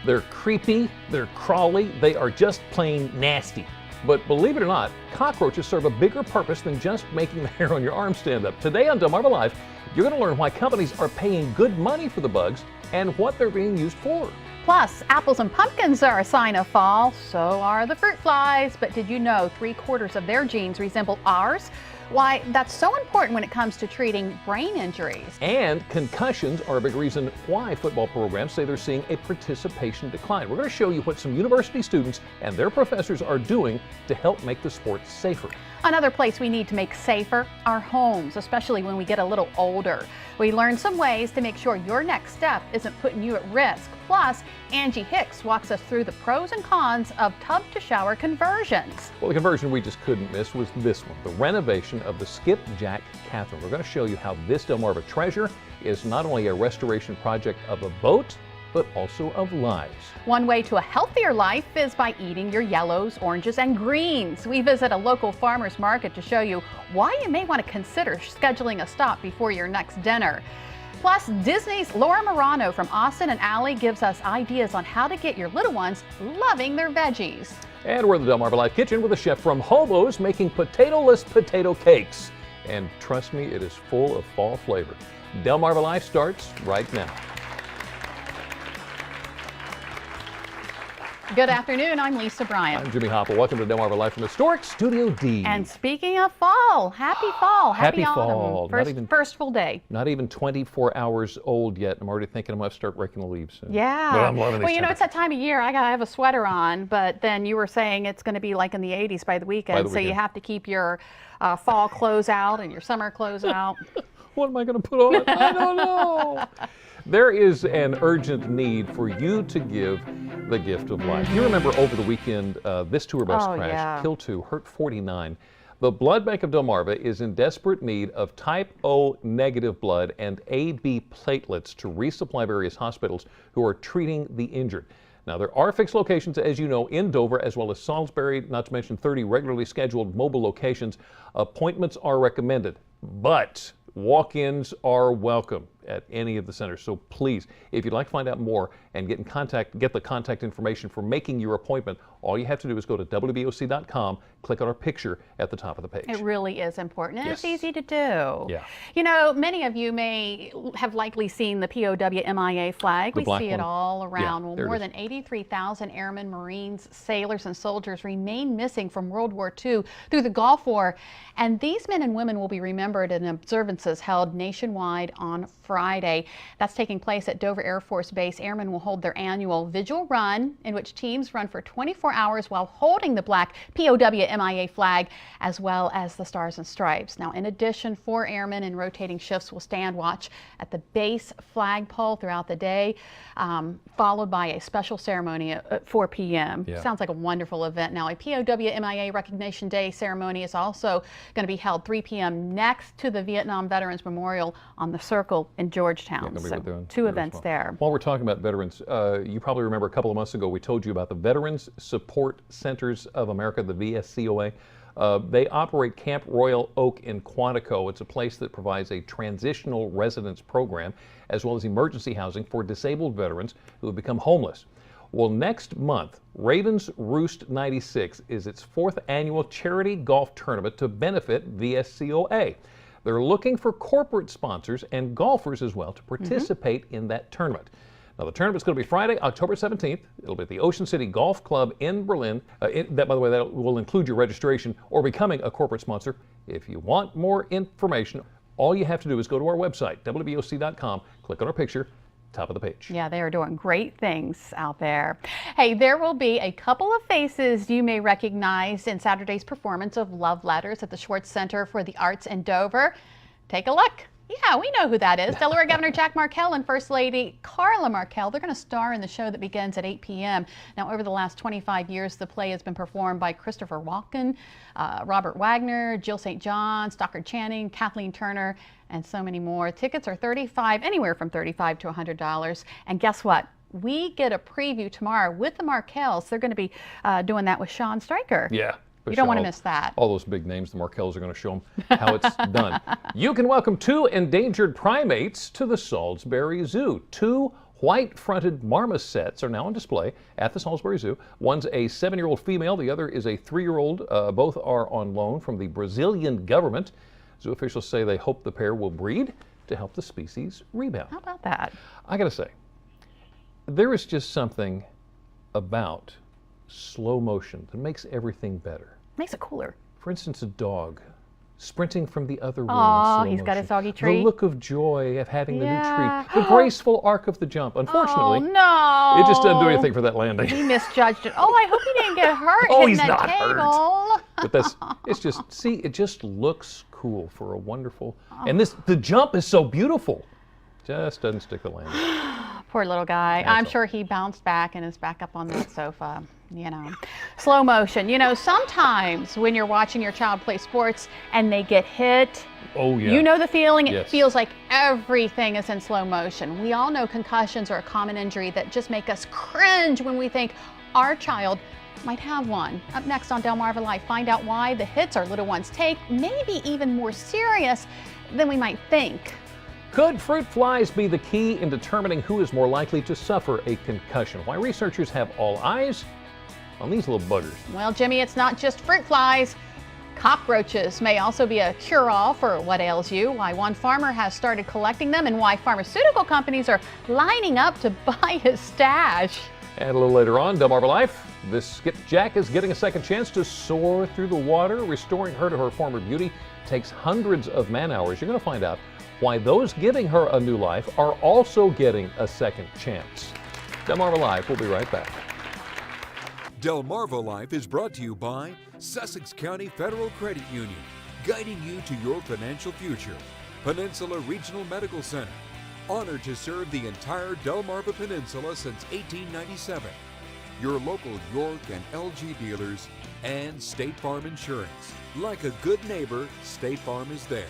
They're creepy, they're crawly, they are just plain nasty. But believe it or not, cockroaches serve a bigger purpose than just making the hair on your arm stand up. Today on Delmarva Live, you're going to learn why companies are paying good money for the bugs and what they're being used for. Plus, apples and pumpkins are a sign of fall, so are the fruit flies. But did you know 3/4 of their genes resemble ours? Why that's so important when it comes to treating brain injuries. And concussions are a big reason why football programs say they're seeing a participation decline. We're going to show you what some university students and their professors are doing to help make the sport safer. Another place we need to make safer, our homes, especially when we get a little older. We learned some ways to make sure your next step isn't putting you at risk. Plus, Angie Hicks walks us through the pros and cons of tub to shower conversions. Well, the conversion we just couldn't miss was this one, the renovation of the Skipjack Catherine. We're going to show you how this Delmarva treasure is not only a restoration project of a boat, but also of lives. One way to a healthier life is by eating your yellows, oranges, and greens. We visit a local farmer's market to show you why you may want to consider scheduling a stop before your next dinner. Plus, Disney's Laura Marano from Austin and Alley gives us ideas on how to get your little ones loving their veggies. And we're in the Delmarva Live kitchen with a chef from Hobo's making potato-less potato cakes. And trust me, it is full of fall flavor. Delmarva Live starts right now. Good afternoon, I'm Lisa Bryant. I'm Jimmy Hopple. Welcome to Delmarva Live from Historic Studio D. And speaking of fall, happy fall, Happy autumn. fall. First full day. Not even 24 hours old yet. I'm already thinking I'm going to start raking the leaves soon. Yeah. But I'm loving these well, you know, it's that time of year. I gotta have a sweater on, but then you were saying it's going to be like in the 80s by the weekend, so you have to keep your fall clothes out and your summer clothes out. What am I going to put on? I don't know. There is an urgent need for you to give the gift of life. You remember over the weekend, this tour bus crash, killed 2, hurt 49. The Blood Bank of Delmarva is in desperate need of type O negative blood and AB platelets to resupply various hospitals who are treating the injured. Now, there are fixed locations, as you know, in Dover as well as Salisbury, not to mention 30 regularly scheduled mobile locations. Appointments are recommended, but walk-ins are welcome at any of the centers. So please, if you'd like to find out more and get the contact information for making your appointment, all you have to do is go to nbsp.com, click on our picture at the top of the page. It really is important, and Yes. it's easy to do. Yeah. You know, many of you may have likely seen the POW MIA flag. The We black see it one. all around. Yeah, Well, there it more is. than 83,000 airmen, Marines, sailors, and soldiers remain missing from World War II through the Gulf War. And these men and women will be remembered in observances held nationwide on Friday. That's taking place at Dover Air Force Base. Airmen will hold their annual Vigil Run, in which teams run for 24 hours while holding the black POW MIA flag, as well as the Stars and Stripes. Now, in addition, 4 airmen in rotating shifts will stand watch at the base flagpole throughout the day, followed by a special ceremony at 4 p.m. Yeah. Sounds like a wonderful event. Now, a POW MIA Recognition Day ceremony is also going to be held 3 p.m. next to the Vietnam Veterans Memorial on the Circle in Georgetown. Yeah, So 2 events there. While we're talking about veterans, you probably remember a couple of months ago we told you about the Veterans Support Centers of America, the VSCOA. They operate Camp Royal Oak in Quantico. It's a place that provides a transitional residence program as well as emergency housing for disabled veterans who have become homeless. Well, next month, Ravens Roost 96 is its 4th annual charity golf tournament to benefit VSCOA. They're looking for corporate sponsors and golfers as well to participate in that tournament. Now, the tournament's going to be Friday, October 17th. It'll be at the Ocean City Golf Club in Berlin. By the way, that will include your registration or becoming a corporate sponsor. If you want more information, all you have to do is go to our website, wboc.com, click on our picture, top of the page. Yeah, they are doing great things out there. Hey, there will be a couple of faces you may recognize in Saturday's performance of Love Letters at the Schwartz Center for the Arts in Dover. Take a look. Yeah, we know who that is. Delaware Governor Jack Markell and First Lady Carla Markell. They're going to star in the show that begins at 8 p.m. Now, over the last 25 years, the play has been performed by Christopher Walken, Robert Wagner, Jill St. John, Stockard Channing, Kathleen Turner, and so many more. Tickets are anywhere from $35 to $100. And guess what? We get a preview tomorrow with the Markells. They're going to be doing that with Sean Stryker. Yeah. You don't want to miss that. All those big names, the Markells are going to show them how it's done. You can welcome 2 endangered primates to the Salisbury Zoo. 2 white-fronted marmosets are now on display at the Salisbury Zoo. One's a 7-year-old female, the other is a 3-year-old. Both are on loan from the Brazilian government. Zoo officials say they hope the pair will breed to help the species rebound. How about that? I gotta say, there is just something about slow motion that makes everything better. Makes it cooler. For instance, a dog sprinting from the other room. Oh, in he's slow got motion. his doggy treat. The look of joy of having Yeah. the new treat. The graceful arc of the jump. Unfortunately, Oh, no. it just doesn't do anything for that landing. He misjudged it. Oh, I hope he didn't get hurt Oh, hitting he's that not table. hurt. But it's just, see, it just looks cool for a wonderful, and the jump is so beautiful. Just doesn't stick the landing. Poor little guy. That's I'm all. sure he bounced back and is back up on that sofa. Slow motion. Sometimes when you're watching your child play sports and they get hit, Oh, yeah. you know the feeling. It Yes. feels like everything is in slow motion. We all know concussions are a common injury that just make us cringe when we think our child might have one. Up next on Delmarva Life, find out why the hits our little ones take may be even more serious than we might think. Could fruit flies be the key in determining who is more likely to suffer a concussion? Why researchers have all eyes on these little buggers. Well, Jimmy, it's not just fruit flies. Cockroaches may also be a cure-all for what ails you, why one farmer has started collecting them, and why pharmaceutical companies are lining up to buy his stash. And a little later on, Delmarva Life, this skipjack is getting a second chance to soar through the water. Restoring her to her former beauty takes hundreds of man-hours. You're going to find out why those giving her a new life are also getting a second chance. Delmarva Life, we'll be right back. Delmarva Life is brought to you by Sussex County Federal Credit Union, guiding you to your financial future. Peninsula Regional Medical Center, honored to serve the entire Delmarva Peninsula since 1897. Your local York and LG dealers, and State Farm Insurance. Like a good neighbor, State Farm is there.